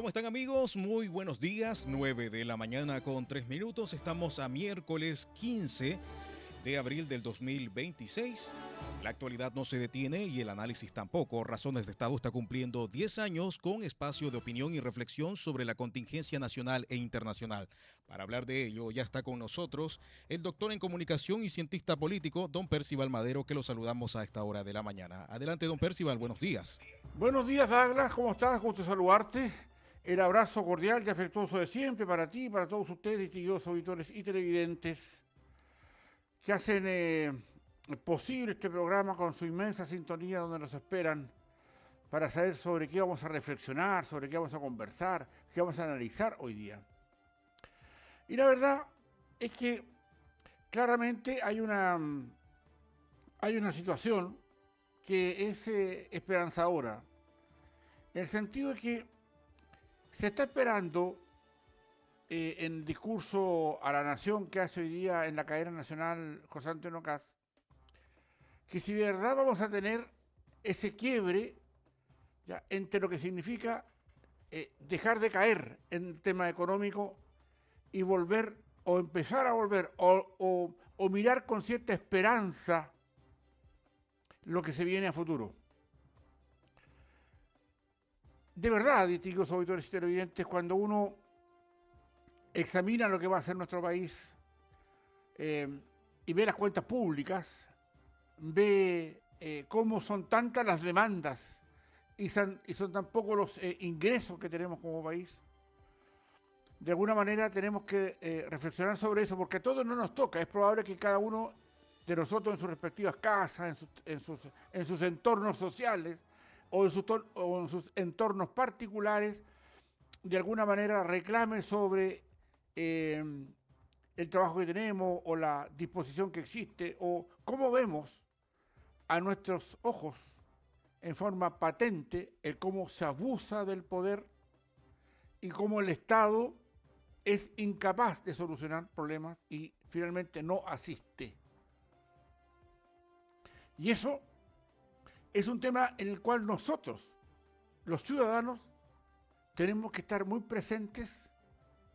¿Cómo están amigos? Muy buenos días, 9 de la mañana con 3 minutos. Estamos a miércoles 15 de abril del 2026. La actualidad no se detiene y el análisis tampoco. Razones de Estado está cumpliendo 10 años con espacio de opinión y reflexión sobre la contingencia nacional e internacional. Para hablar de ello ya está con nosotros el doctor en comunicación y cientista político, don Percival Madero, que lo saludamos a esta hora de la mañana. Adelante, don Percival, buenos días. Buenos días, Douglas, ¿cómo estás? Gusto saludarte. El abrazo cordial y afectuoso de siempre para ti y para todos ustedes, distinguidos auditores y televidentes, que hacen posible este programa con su inmensa sintonía donde nos esperan para saber sobre qué vamos a reflexionar, sobre qué vamos a conversar, qué vamos a analizar hoy día. Y la verdad es que claramente hay una situación que es esperanzadora, en el sentido de que se está esperando en el discurso a la nación que hace hoy día en la cadena nacional José Antonio Caz, que si de verdad vamos a tener ese quiebre ya, entre lo que significa dejar de caer en el tema económico y volver o empezar a volver o mirar con cierta esperanza lo que se viene a futuro. De verdad, distinguidos auditores y televidentes, cuando uno examina lo que va a hacer nuestro país y ve las cuentas públicas, ve cómo son tantas las demandas y son tan pocos los ingresos que tenemos como país, de alguna manera tenemos que reflexionar sobre eso, porque a todos no nos toca. Es probable que cada uno de nosotros en sus respectivas casas, en sus entornos sociales o en sus entornos particulares, de alguna manera reclame sobre el trabajo que tenemos o la disposición que existe o cómo vemos a nuestros ojos en forma patente el cómo se abusa del poder y cómo el Estado es incapaz de solucionar problemas y finalmente no asiste. Y eso es un tema en el cual nosotros, los ciudadanos, tenemos que estar muy presentes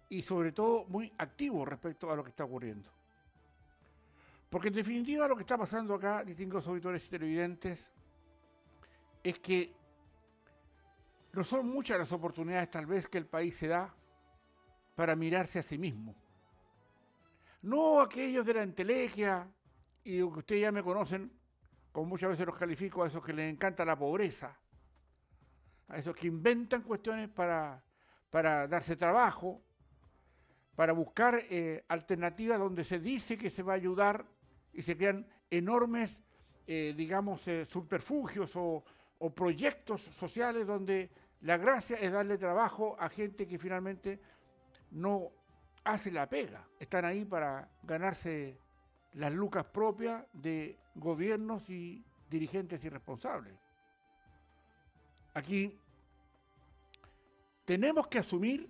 y sobre todo muy activos respecto a lo que está ocurriendo. Porque en definitiva lo que está pasando acá, distinguidos auditores y televidentes, es que no son muchas las oportunidades tal vez que el país se da para mirarse a sí mismo. No aquellos de la entelequia y que ustedes ya me conocen, como muchas veces los califico, a esos que les encanta la pobreza, a esos que inventan cuestiones para darse trabajo, para buscar alternativas donde se dice que se va a ayudar y se crean enormes, subterfugios o proyectos sociales donde la gracia es darle trabajo a gente que finalmente no hace la pega. Están ahí para ganarse las lucas propias de gobiernos y dirigentes irresponsables. Aquí tenemos que asumir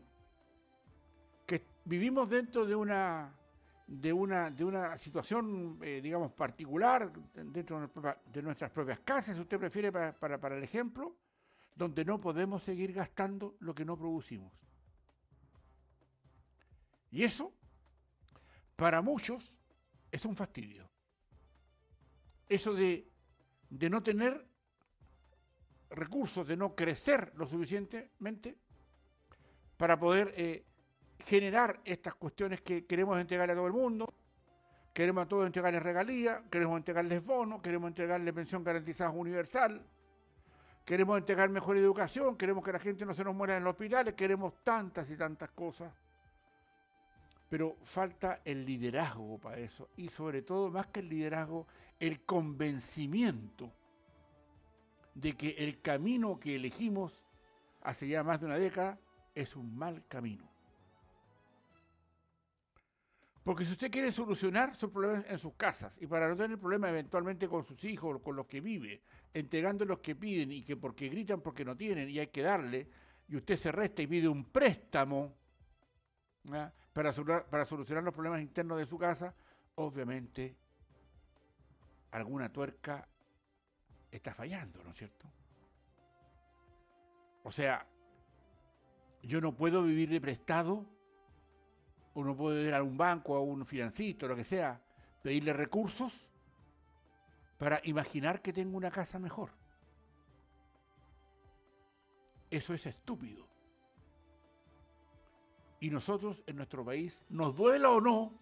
que vivimos dentro de una situación, particular, dentro de nuestras propias casas, si usted prefiere, para el ejemplo, donde no podemos seguir gastando lo que no producimos. Y eso, para muchos, es un fastidio. Eso de no tener recursos, de no crecer lo suficientemente para poder generar estas cuestiones que queremos entregarle a todo el mundo. Queremos a todos entregarles regalías, queremos entregarles bonos, queremos entregarles pensión garantizada universal, queremos entregar mejor educación, queremos que la gente no se nos muera en los hospitales, queremos tantas y tantas cosas. Pero falta el liderazgo para eso y sobre todo, más que el liderazgo, el convencimiento de que el camino que elegimos hace ya más de una década es un mal camino. Porque si usted quiere solucionar sus problemas en sus casas y para no tener problemas eventualmente con sus hijos o con los que vive, entregando los que piden y que porque gritan porque no tienen y hay que darle, y usted se resta y pide un préstamo para solucionar los problemas internos de su casa, obviamente alguna tuerca está fallando, ¿no es cierto? O sea, Yo no puedo vivir de prestado, o no puedo ir a un banco, a un financista, lo que sea, pedirle recursos para imaginar que tengo una casa mejor. Eso es estúpido. Y nosotros en nuestro país, nos duela o no,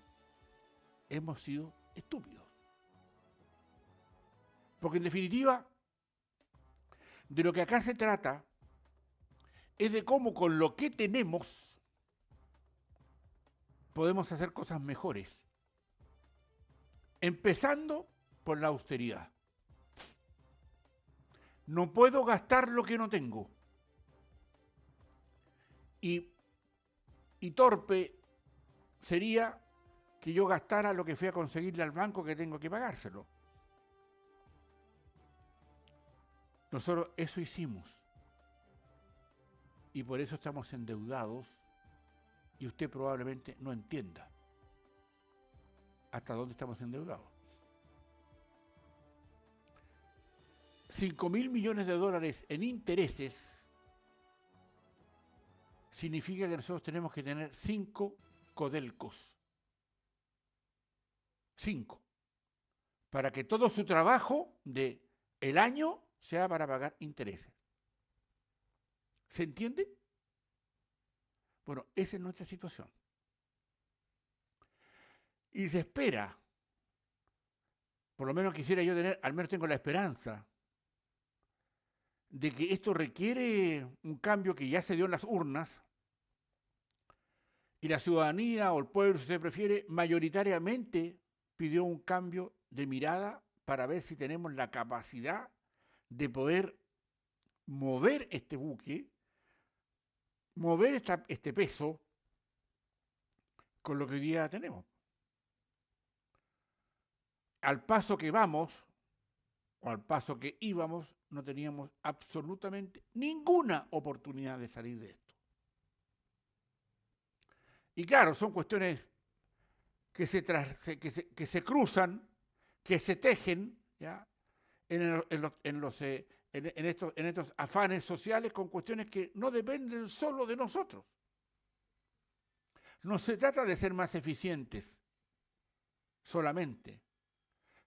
hemos sido estúpidos. Porque en definitiva, de lo que acá se trata es de cómo con lo que tenemos podemos hacer cosas mejores. Empezando por la austeridad. No puedo gastar lo que no tengo. Y torpe sería que yo gastara lo que fui a conseguirle al banco que tengo que pagárselo. Nosotros eso hicimos. Y por eso estamos endeudados y usted probablemente no entienda hasta dónde estamos endeudados. 5.000 millones de dólares en intereses significa que nosotros tenemos que tener 5 Codelcos. 5. Para que todo su trabajo del año sea para pagar intereses. ¿Se entiende? Bueno, esa es nuestra situación. Y se espera, por lo menos quisiera yo tener, al menos tengo la esperanza, de que esto requiere un cambio que ya se dio en las urnas y la ciudadanía o el pueblo, si se prefiere, mayoritariamente pidió un cambio de mirada para ver si tenemos la capacidad de poder mover este buque, mover este peso con lo que hoy día tenemos. Al paso que vamos, o al paso que íbamos, no teníamos absolutamente ninguna oportunidad de salir de esto. Y claro, son cuestiones que se cruzan, que se tejen, ¿ya? en estos afanes sociales con cuestiones que no dependen solo de nosotros. No se trata de ser más eficientes solamente.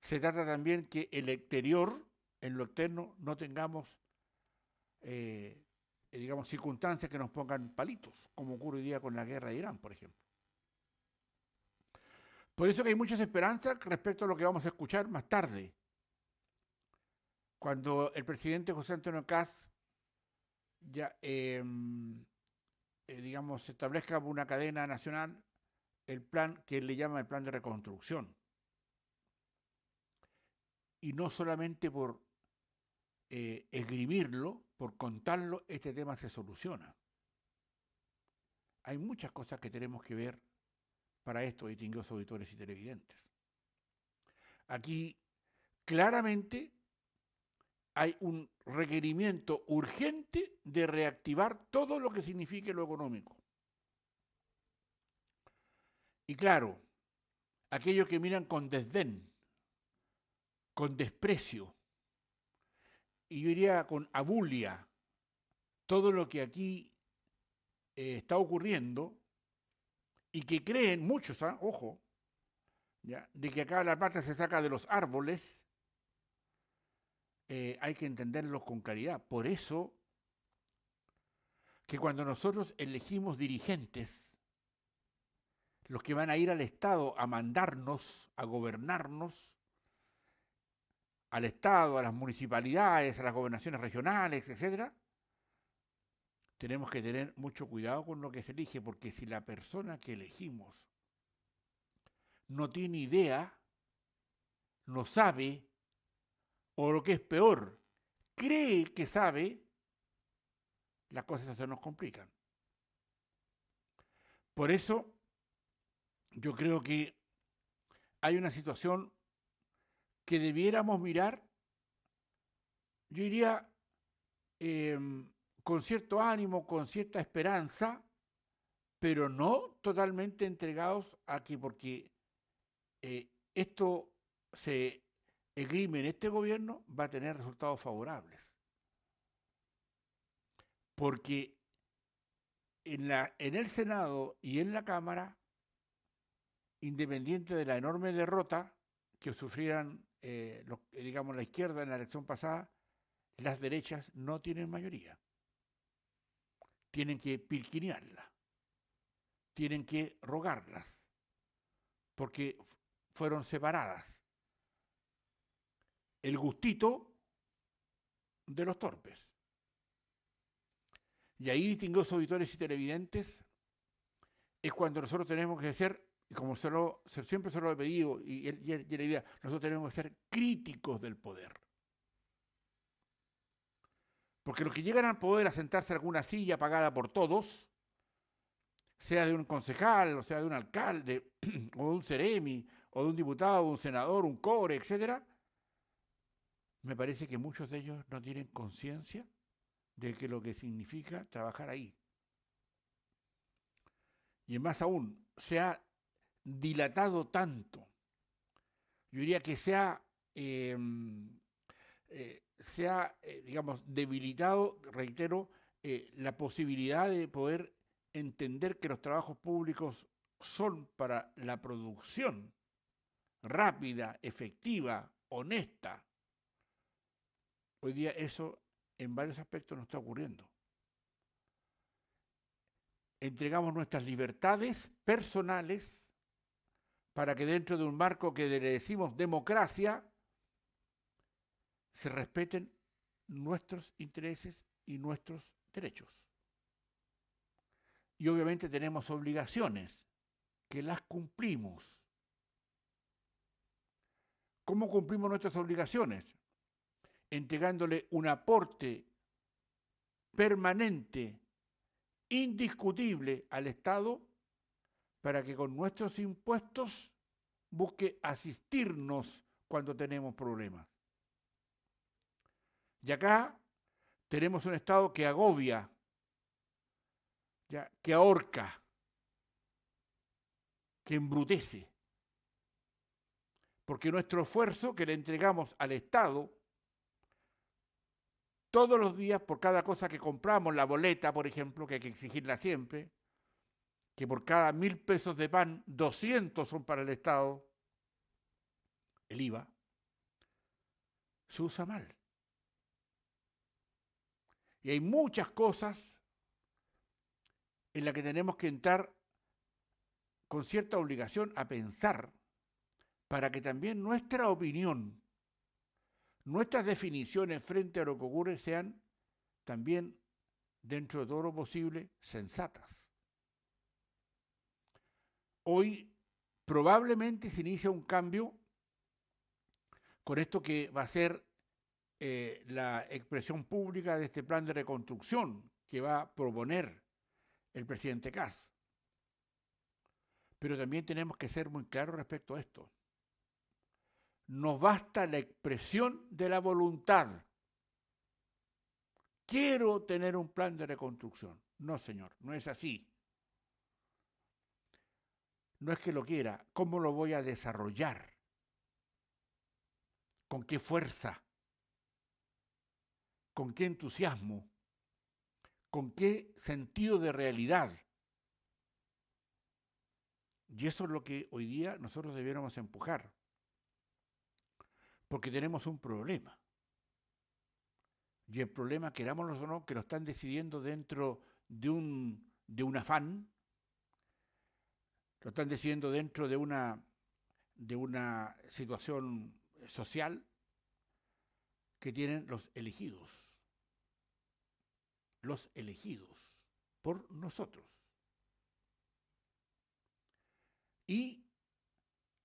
Se trata también que el exterior, en lo externo, no tengamos, digamos, circunstancias que nos pongan palitos, como ocurre hoy día con la guerra de Irán, por ejemplo. Por eso que hay muchas esperanzas respecto a lo que vamos a escuchar más tarde, cuando el presidente José Antonio Kast ya, digamos, establezca una cadena nacional el plan que él le llama el plan de reconstrucción. Y no solamente por esgrimirlo, por contarlo, este tema se soluciona. Hay muchas cosas que tenemos que ver para esto, distinguidos auditores y televidentes. Aquí claramente hay un requerimiento urgente de reactivar todo lo que signifique lo económico. Y claro, aquellos que miran con desdén, con desprecio, y yo diría con abulia, todo lo que aquí está ocurriendo, y que creen muchos, ojo, ¿ya? De que acá la plata se saca de los árboles, hay que entenderlos con claridad. Por eso que cuando nosotros elegimos dirigentes, los que van a ir al Estado a mandarnos, a gobernarnos, al Estado, a las municipalidades, a las gobernaciones regionales, etc., tenemos que tener mucho cuidado con lo que se elige, porque si la persona que elegimos no tiene idea, no sabe, o lo que es peor, cree que sabe, las cosas se nos complican. Por eso, yo creo que hay una situación que debiéramos mirar, yo diría, con cierto ánimo, con cierta esperanza, pero no totalmente entregados a que porque esto se esgrime en este gobierno va a tener resultados favorables. Porque en el Senado y en la Cámara, independiente de la enorme derrota que sufrieran, digamos, la izquierda en la elección pasada, las derechas no tienen mayoría. Tienen que pilquinearla, tienen que rogarlas, porque fueron separadas. El gustito de los torpes. Y ahí, distinguidos auditores y televidentes, es cuando nosotros tenemos que ser, como siempre se lo he pedido, y la idea, nosotros tenemos que ser críticos del poder. Porque los que llegan al poder a sentarse en alguna silla pagada por todos, sea de un concejal, o sea de un alcalde, o de un seremi, o de un diputado, un senador, un cobre, etc., me parece que muchos de ellos no tienen conciencia de que lo que significa trabajar ahí. Y más aún, se ha dilatado tanto. Yo diría que se ha digamos, debilitado, reitero, la posibilidad de poder entender que los trabajos públicos son para la producción rápida, efectiva, honesta. Hoy día eso en varios aspectos no está ocurriendo. Entregamos nuestras libertades personales para que dentro de un marco que le decimos democracia se respeten nuestros intereses y nuestros derechos. Y obviamente tenemos obligaciones que las cumplimos. ¿Cómo cumplimos nuestras obligaciones? Entregándole un aporte permanente, indiscutible al Estado para que con nuestros impuestos busque asistirnos cuando tenemos problemas. Y acá tenemos un Estado que agobia, que ahorca, que embrutece. Porque nuestro esfuerzo que le entregamos al Estado todos los días por cada cosa que compramos, la boleta, por ejemplo, que hay que exigirla siempre, que por cada 1.000 pesos de pan, 200 son para el Estado, el IVA, se usa mal. Y hay muchas cosas en las que tenemos que entrar con cierta obligación a pensar para que también nuestra opinión, nuestras definiciones frente a lo que ocurre sean también, dentro de todo lo posible, sensatas. Hoy probablemente se inicia un cambio con esto que va a ser la expresión pública de este plan de reconstrucción que va a proponer el presidente Kast. Pero también tenemos que ser muy claros respecto a esto. Nos basta la expresión de la voluntad. Quiero tener un plan de reconstrucción. No, señor, no es así. No es que lo quiera. ¿Cómo lo voy a desarrollar? ¿Con qué fuerza? ¿Con qué entusiasmo? ¿Con qué sentido de realidad? Y eso es lo que hoy día nosotros debiéramos empujar. Porque tenemos un problema. Y el problema, querámoslo o no, que lo están decidiendo dentro de un afán, lo están decidiendo dentro de una situación social que tienen los elegidos por nosotros. Y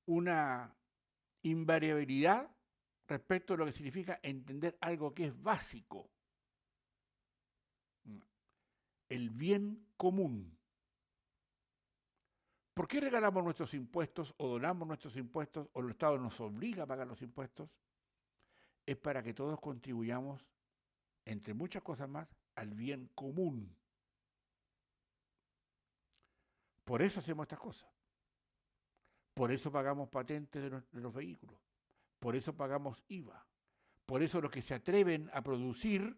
una invariabilidad respecto a lo que significa entender algo que es básico, el bien común. ¿Por qué regalamos nuestros impuestos o donamos nuestros impuestos o el Estado nos obliga a pagar los impuestos? Es para que todos contribuyamos, entre muchas cosas más, al bien común. Por eso hacemos estas cosas. Por eso pagamos patentes de los vehículos. Por eso pagamos IVA. Por eso los que se atreven a producir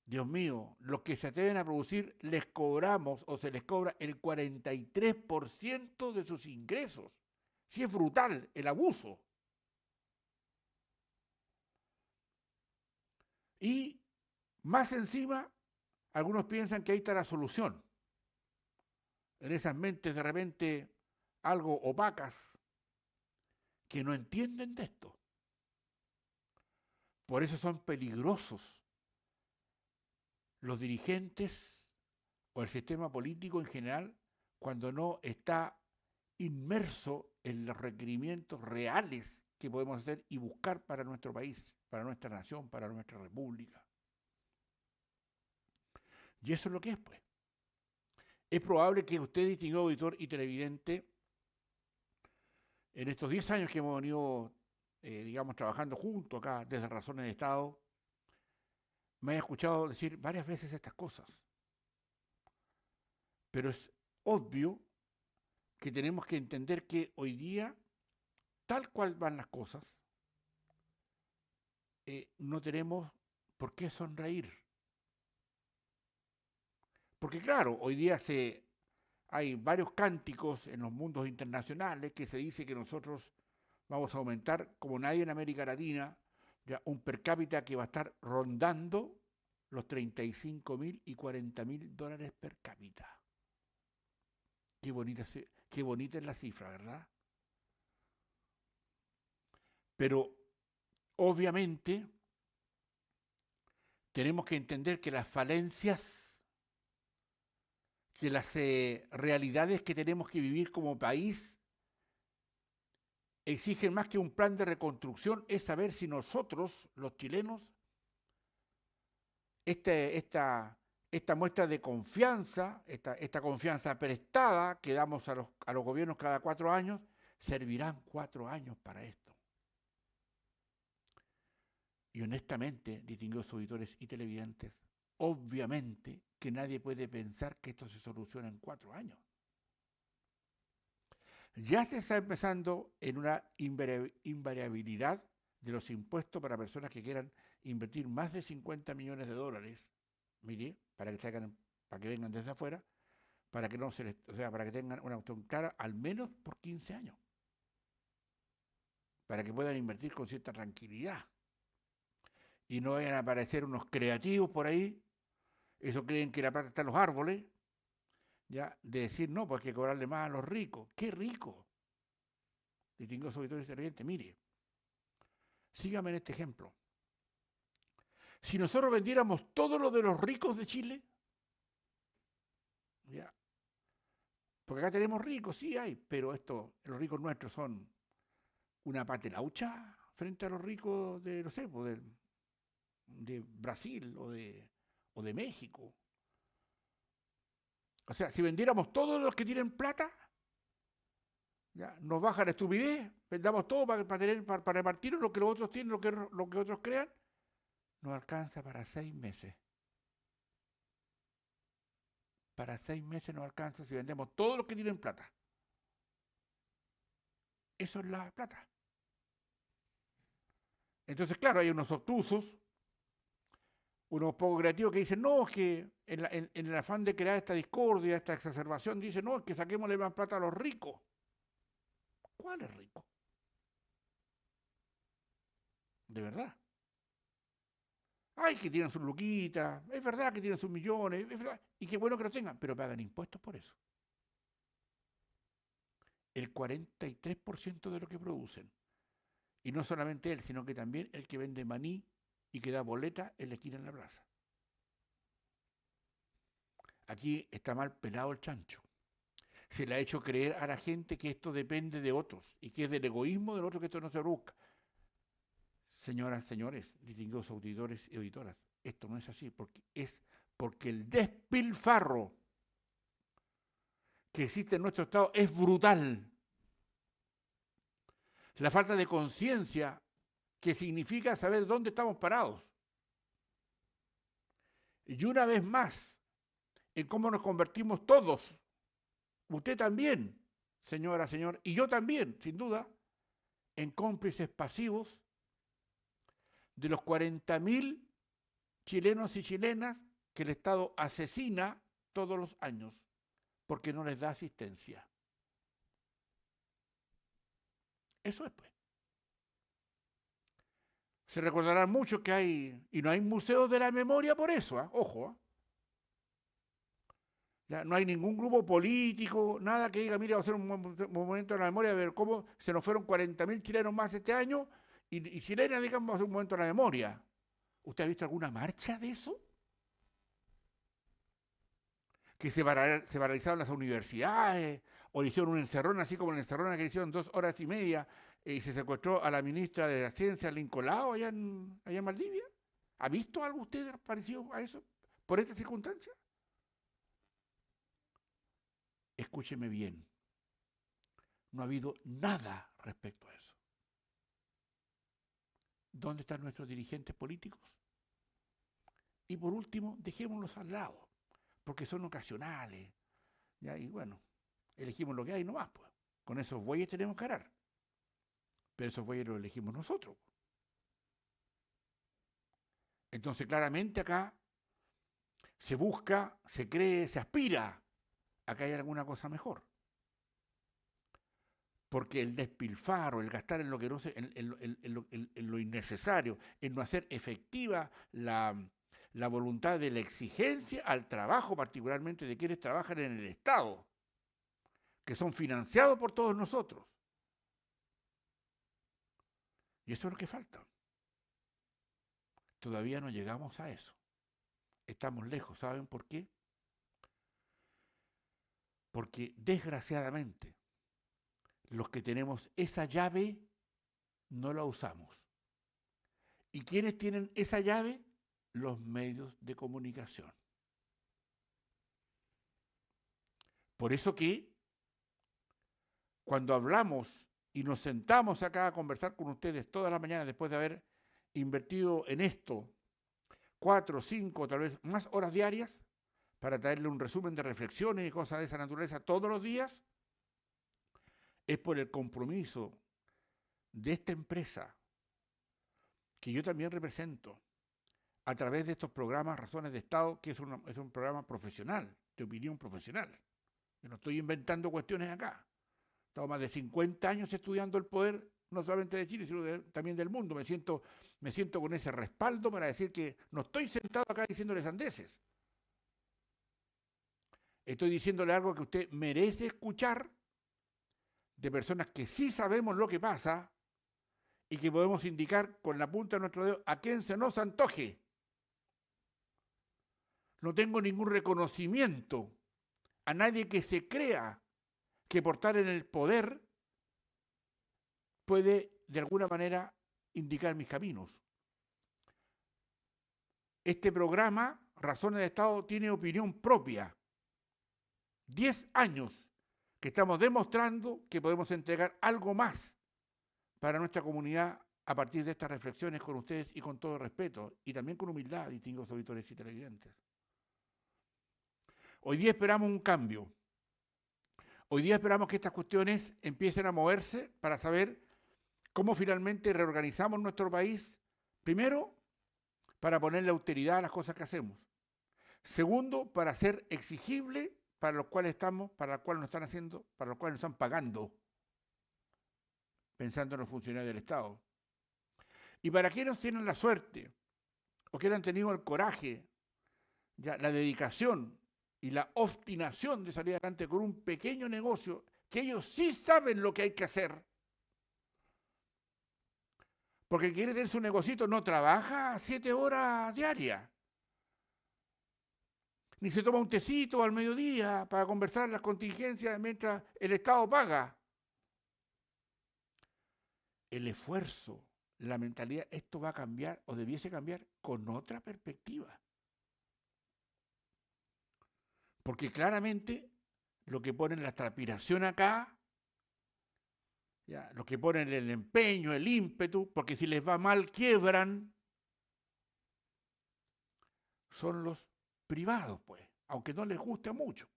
Dios mío, los que se atreven a producir les cobramos o se les cobra el 43% de sus ingresos. Sí, es brutal el abuso. Y más encima, algunos piensan que ahí está la solución. En esas mentes de repente algo opacas que no entienden de esto. Por eso son peligrosos los dirigentes o el sistema político en general cuando no está inmerso en los requerimientos reales que podemos hacer y buscar para nuestro país, para nuestra nación, para nuestra república. Y eso es lo que es, pues. Es probable que usted, distinguido auditor y televidente, en estos 10 años que hemos venido, digamos, trabajando juntos acá desde Razones de Estado, me haya escuchado decir varias veces estas cosas. Pero es obvio que tenemos que entender que hoy día, tal cual van las cosas, no tenemos por qué sonreír. Porque claro, hoy día hay varios cánticos en los mundos internacionales que se dice que nosotros vamos a aumentar, como nadie en América Latina, ya un per cápita que va a estar rondando los 35.000 y 40.000 dólares per cápita. Qué bonita es la cifra, ¿verdad? Pero obviamente tenemos que entender que las falencias, que las realidades que tenemos que vivir como país exigen más que un plan de reconstrucción, es saber si nosotros, los chilenos, esta muestra de confianza, esta confianza prestada que damos a los gobiernos cada 4 años, servirán 4 años para esto. Y honestamente, distinguidos auditores y televidentes, obviamente que nadie puede pensar que esto se soluciona en 4 años. Ya se está empezando en una invariabilidad de los impuestos para personas que quieran invertir más de 50 millones de dólares, mire, para que vengan desde afuera, para que para que tengan una opción clara al menos por 15 años, para que puedan invertir con cierta tranquilidad y no vayan a aparecer unos creativos por ahí, eso creen que la plata está en los árboles, ya, de decir, no, pues hay que cobrarle más a los ricos. ¡Qué rico! Distinguidos auditores y televidentes, mire, sígame en este ejemplo. Si nosotros vendiéramos todo lo de los ricos de Chile, ya, porque acá tenemos ricos, sí hay, pero los ricos nuestros son una patelaucha frente a los ricos de, no sé, pues de Brasil o de México. O sea, si vendiéramos todos los que tienen plata, ya, nos baja la estupidez, vendamos todo para repartir lo que los otros tienen, lo que otros crean, nos alcanza para 6 meses. Para 6 meses nos alcanza si vendemos todos los que tienen plata. Eso es la plata. Entonces, claro, hay unos obtusos, unos poco creativos que dicen, no, es que en el afán de crear esta discordia, esta exacerbación, dicen, no, es que saquémosle más plata a los ricos. ¿Cuál es rico? De verdad. Ay, que tienen sus luquitas, es verdad que tienen sus millones, es verdad, y qué bueno que los tengan, pero pagan impuestos por eso. El 43% de lo que producen. Y no solamente él, sino que también el que vende maní y que da boleta en la esquina en la plaza. Aquí está mal pelado el chancho. Se le ha hecho creer a la gente que esto depende de otros y que es del egoísmo del otro que esto no se busca. Señoras, señores, distinguidos auditores y auditoras, esto no es así, porque el despilfarro que existe en nuestro Estado es brutal. La falta de conciencia que significa saber dónde estamos parados. Y una vez más, en cómo nos convertimos todos, usted también, señora, señor, y yo también, sin duda, en cómplices pasivos de los 40.000 chilenos y chilenas que el Estado asesina todos los años porque no les da asistencia. Eso es, pues. Se recordarán mucho que hay, y no hay museos de la memoria por eso, ¿eh? Ojo. Ya no hay ningún grupo político, nada que diga, mira, vamos a hacer un momento de la memoria, de ver cómo se nos fueron 40.000 chilenos más este año, y chilenas, digamos, vamos a hacer un momento de la memoria. ¿Usted ha visto alguna marcha de eso? Que se paralizaron las universidades, o le hicieron un encerrón, así como el encerrón que le hicieron 2 horas y media, y se secuestró a la ministra de la Ciencia, Lincoln Lao, allá en Maldivia. ¿Ha visto algo usted parecido a eso por estas circunstancias? Escúcheme bien, no ha habido nada respecto a eso. ¿Dónde están nuestros dirigentes políticos? Y por último, dejémoslos al lado, porque son ocasionales. ¿Ya? Y bueno, elegimos lo que hay nomás, pues. Con esos bueyes tenemos que arar. Pero esos bueyes los elegimos nosotros. Entonces, claramente acá se busca, se cree, se aspira a que haya alguna cosa mejor. Porque el despilfarro, el gastar en lo que no se, en lo innecesario, en no hacer efectiva la voluntad de la exigencia al trabajo, particularmente de quienes trabajan en el Estado, que son financiados por todos nosotros. Y eso es lo que falta. Todavía no llegamos a eso. Estamos lejos. ¿Saben por qué? Porque desgraciadamente los que tenemos esa llave no la usamos. ¿Y quiénes tienen esa llave? Los medios de comunicación. Por eso que cuando hablamos y nos sentamos acá a conversar con ustedes todas las mañanas después de haber invertido en esto 4, 5, tal vez más horas diarias para traerle un resumen de reflexiones y cosas de esa naturaleza todos los días, es por el compromiso de esta empresa que yo también represento a través de estos programas Razones de Estado, que es un programa profesional, de opinión profesional. Yo no estoy inventando cuestiones acá. He estado más de 50 años estudiando el poder, no solamente de Chile, sino también del mundo. Me siento con ese respaldo para decir que no estoy sentado acá diciéndole sandeces. Estoy diciéndole algo que usted merece escuchar de personas que sí sabemos lo que pasa y que podemos indicar con la punta de nuestro dedo a quien se nos antoje. No tengo ningún reconocimiento a nadie que se crea que por estar en el poder puede de alguna manera indicar mis caminos. Este programa, Razones de Estado, tiene opinión propia. 10 años que estamos demostrando que podemos entregar algo más para nuestra comunidad a partir de estas reflexiones con ustedes y con todo respeto y también con humildad, distinguidos auditores y televidentes. Hoy día esperamos un cambio. Hoy día esperamos que estas cuestiones empiecen a moverse para saber cómo finalmente reorganizamos nuestro país. Primero, para ponerle austeridad a las cosas que hacemos. Segundo, para ser exigible para los cuales estamos, para los cuales nos están haciendo, para los cuales nos están pagando, pensando en los funcionarios del Estado. Y para quienes tienen la suerte o que han tenido el coraje, ya, la dedicación y la obstinación de salir adelante con un pequeño negocio, que ellos sí saben lo que hay que hacer. Porque el que quiere tener su negocito no trabaja 7 horas diarias. Ni se toma un tecito al mediodía para conversar las contingencias mientras el Estado paga. El esfuerzo, la mentalidad, esto va a cambiar o debiese cambiar con otra perspectiva. Porque claramente lo que ponen la transpiración acá, ya, lo que ponen el empeño, el ímpetu, porque si les va mal quiebran, son los privados, pues, aunque no les guste mucho.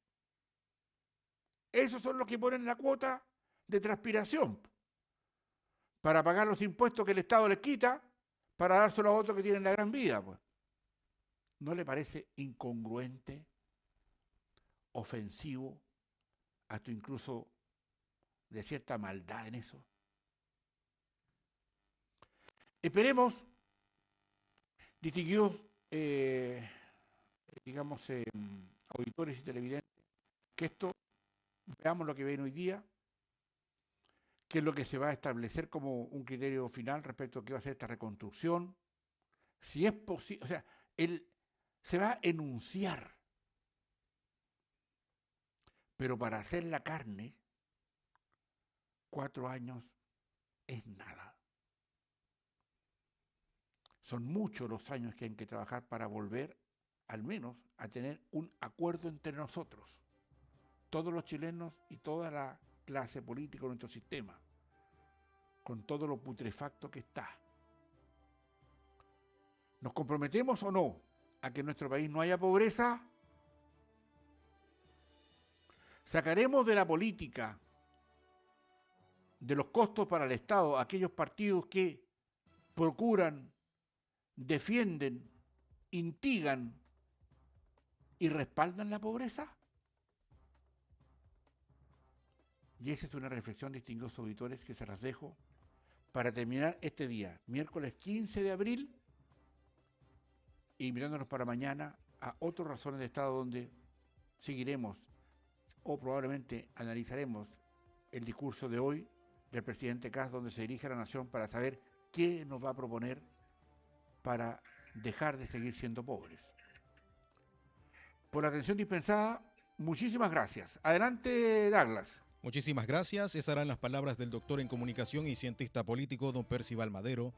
Esos son los que ponen la cuota de transpiración para pagar los impuestos que el Estado les quita para dárselo a otros que tienen la gran vida, pues. ¿No le parece incongruente, ofensivo, hasta incluso de cierta maldad en eso? Esperemos, distinguidos, auditores y televidentes, que esto, veamos lo que ven hoy día, qué es lo que se va a establecer como un criterio final respecto a qué va a ser esta reconstrucción, si es posible, o sea, se va a enunciar, pero para hacer la carne, 4 años es nada. Son muchos los años que hay que trabajar para volver, al menos, a tener un acuerdo entre nosotros, todos los chilenos y toda la clase política de nuestro sistema, con todo lo putrefacto que está. ¿Nos comprometemos o no a que en nuestro país no haya pobreza? ¿Sacaremos de la política, de los costos para el Estado, aquellos partidos que procuran, defienden, instigan y respaldan la pobreza? Y esa es una reflexión, distinguidos auditores, que se las dejo para terminar este día, miércoles 15 de abril, y mirándonos para mañana a otras razones de Estado donde seguiremos o probablemente analizaremos el discurso de hoy del presidente Kast, donde se dirige a la nación para saber qué nos va a proponer para dejar de seguir siendo pobres. Por la atención dispensada, muchísimas gracias. Adelante, Douglas. Muchísimas gracias. Esas eran las palabras del doctor en comunicación y cientista político don Percival Madero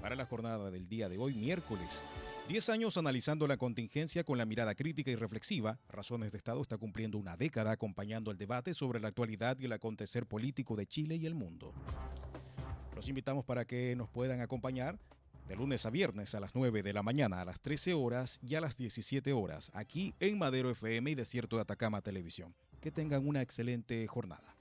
para la jornada del día de hoy, miércoles. 10 años analizando la contingencia con la mirada crítica y reflexiva. Razones de Estado está cumpliendo una década acompañando el debate sobre la actualidad y el acontecer político de Chile y el mundo. Los invitamos para que nos puedan acompañar de lunes a viernes a las 9 de la mañana, a las 13 horas y a las 17 horas, aquí en Madero FM y Desierto de Atacama Televisión. Que tengan una excelente jornada.